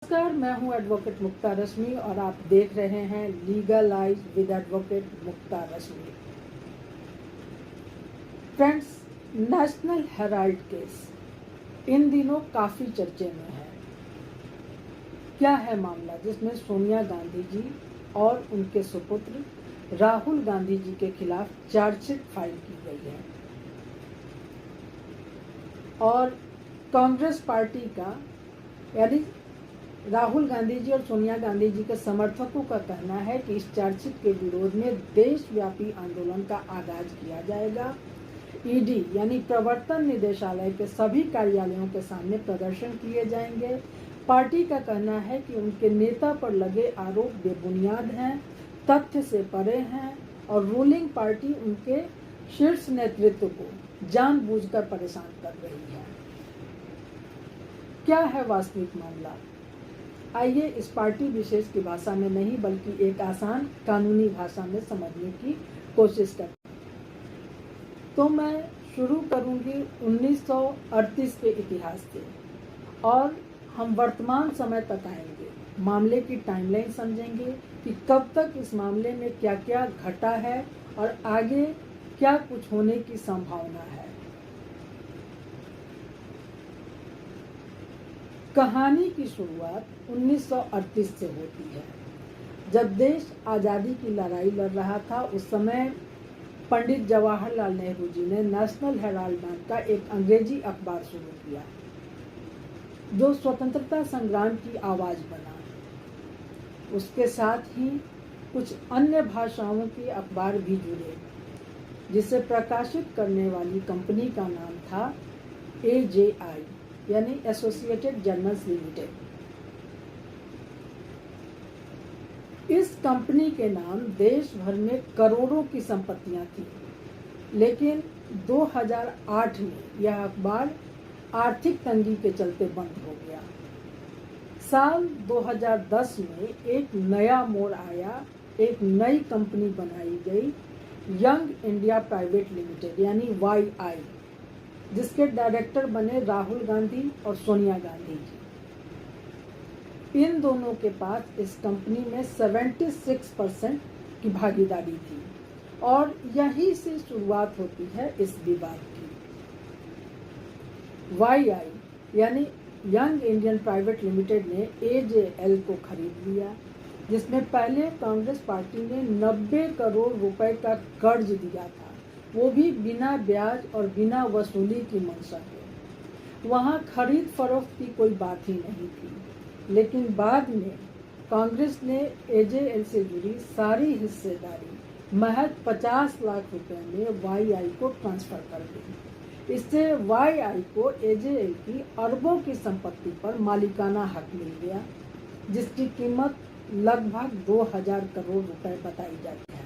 नमस्कार, मैं हूं एडवोकेट मुक्ता रश्मि और आप देख रहे हैं legalise with advocate Mukta Rashmi. Friends, National Herald case इन दिनों काफी चर्चे में है। क्या है मामला जिसमें सोनिया गांधी जी और उनके सुपुत्र राहुल गांधी जी के खिलाफ चार्जशीट फाइल की गई है और कांग्रेस पार्टी का यानी राहुल गांधी जी और सोनिया गांधी जी के समर्थकों का कहना है कि इस चार्जशीट के विरोध में देशव्यापी आंदोलन का आगाज किया जाएगा। ईडी यानी प्रवर्तन निदेशालय के सभी कार्यालयों के सामने प्रदर्शन किए जाएंगे। पार्टी का कहना है कि उनके नेता पर लगे आरोप बेबुनियाद हैं, तथ्य से परे हैं और रूलिंग पार्टी उनके शीर्ष नेतृत्व को जानबूझकर परेशान कर रही है। क्या है वास्तविक मामला? आइए इस पार्टी विशेष की भाषा में नहीं बल्कि एक आसान कानूनी भाषा में समझने की कोशिश करते हैं। तो मैं शुरू करूंगी 1938 के इतिहास से और हम वर्तमान समय तक आएंगे। मामले की टाइमलाइन समझेंगे कि कब तक इस मामले में क्या क्या घटा है और आगे क्या कुछ होने की संभावना है। कहानी की शुरुआत 1938 से होती है। जब देश आज़ादी की लड़ाई लड़ रहा था, उस समय पंडित जवाहरलाल नेहरू जी ने नेशनल हेराल्ड नाम का एक अंग्रेजी अखबार शुरू किया जो स्वतंत्रता संग्राम की आवाज बना। उसके साथ ही कुछ अन्य भाषाओं के अखबार भी जुड़े, जिसे प्रकाशित करने वाली कंपनी का नाम था AJI यानी एसोसिएटेड जर्नल्स लिमिटेड। इस कंपनी के नाम देश भर में करोड़ों की संपत्तियां थी, लेकिन 2008 में यह अखबार आर्थिक तंगी के चलते बंद हो गया। साल 2010 में एक नया मोड़ आया, एक नई कंपनी बनाई गई, यंग इंडिया प्राइवेट लिमिटेड यानी YI, जिसके डायरेक्टर बने राहुल गांधी और सोनिया गांधी जी। इन दोनों के पास इस कंपनी में 76% की भागीदारी थी और यहीं से शुरुआत होती है इस विवाद की। YI यानी यंग इंडियन प्राइवेट लिमिटेड ने AJL को खरीद लिया, जिसमें पहले कांग्रेस पार्टी ने 90 करोड़ रुपए का कर्ज दिया था, वो भी बिना ब्याज और बिना वसूली की मंशा पे। वहाँ खरीद फरोख्त की कोई बात ही नहीं थी। लेकिन बाद में कांग्रेस ने AJL से जुड़ी सारी हिस्सेदारी महज 50 लाख रुपए में YI को ट्रांसफर कर दी। इससे YI को AJL की अरबों की संपत्ति पर मालिकाना हक मिल गया, जिसकी कीमत लगभग 2000 करोड़ रुपए बताई जाती है।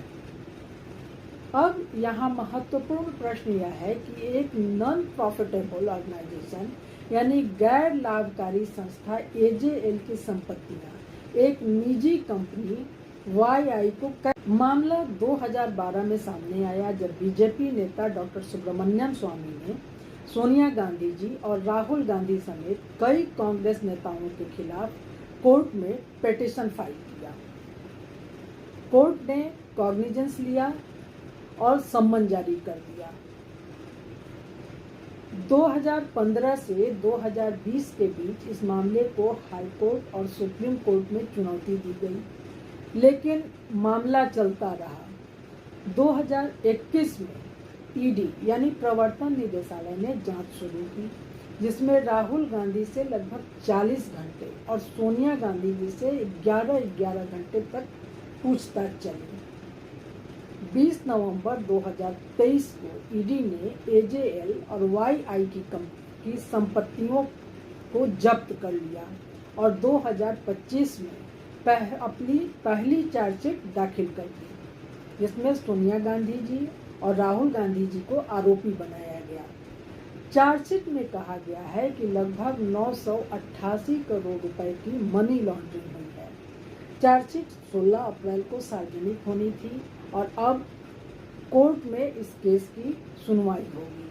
अब यहाँ महत्वपूर्ण प्रश्न यह है कि एक नॉन प्रॉफिटेबल ऑर्गेनाइजेशन यानी गैर लाभकारी संस्था AJL की संपत्तियां एक निजी कंपनी YI को मामला 2012 में सामने आया, जब बीजेपी नेता डॉक्टर सुब्रमण्यम स्वामी ने सोनिया गांधी जी और राहुल गांधी समेत कई कांग्रेस नेताओं के खिलाफ कोर्ट में पिटीशन फाइल किया। कोर्ट ने कॉग्निजेंस लिया और सम्मन जारी कर दिया। 2015 से 2020 के बीच इस मामले को हाई कोर्ट और सुप्रीम कोर्ट में चुनौती दी गई, लेकिन मामला चलता रहा। 2021 में ईडी यानी प्रवर्तन निदेशालय ने जांच शुरू की, जिसमें राहुल गांधी से लगभग 40 घंटे और सोनिया गांधी जी से 11 घंटे तक पूछताछ चली। 20 नवंबर 2023 को ईडी ने AJL और YI की संपत्तियों को जब्त कर लिया और 2025 में अपनी पहली चार्जशीट दाखिल कर दी, जिसमें सोनिया गांधी जी और राहुल गांधी जी को आरोपी बनाया गया। चार्जशीट में कहा गया है कि लगभग 988 करोड़ रुपए की मनी लॉन्ड्रिंग हुई है। चार्जशीट 16 अप्रैल को सार्वजनिक होनी थी और अब कोर्ट में इस केस की सुनवाई होगी।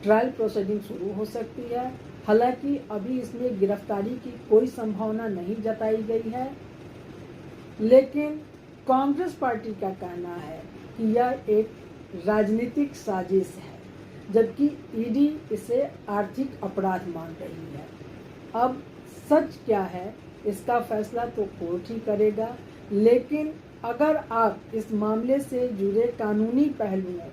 ट्रायल प्रोसीडिंग शुरू हो सकती है हालांकि अभी इसमें गिरफ्तारी की कोई संभावना नहीं जताई गई है, लेकिन कांग्रेस पार्टी का कहना है कि यह एक राजनीतिक साजिश है, जबकि ईडी इसे आर्थिक अपराध मान रही है। अब सच क्या है इसका फैसला तो कोर्ट ही करेगा, लेकिन अगर आप इस मामले से जुड़े कानूनी पहलुओं,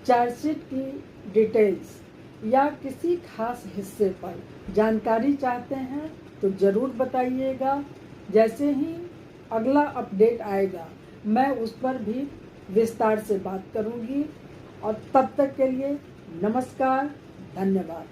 चार्जशीट की डिटेल्स या किसी खास हिस्से पर जानकारी चाहते हैं तो ज़रूर बताइएगा। जैसे ही अगला अपडेट आएगा मैं उस पर भी विस्तार से बात करूंगी। और तब तक के लिए नमस्कार, धन्यवाद।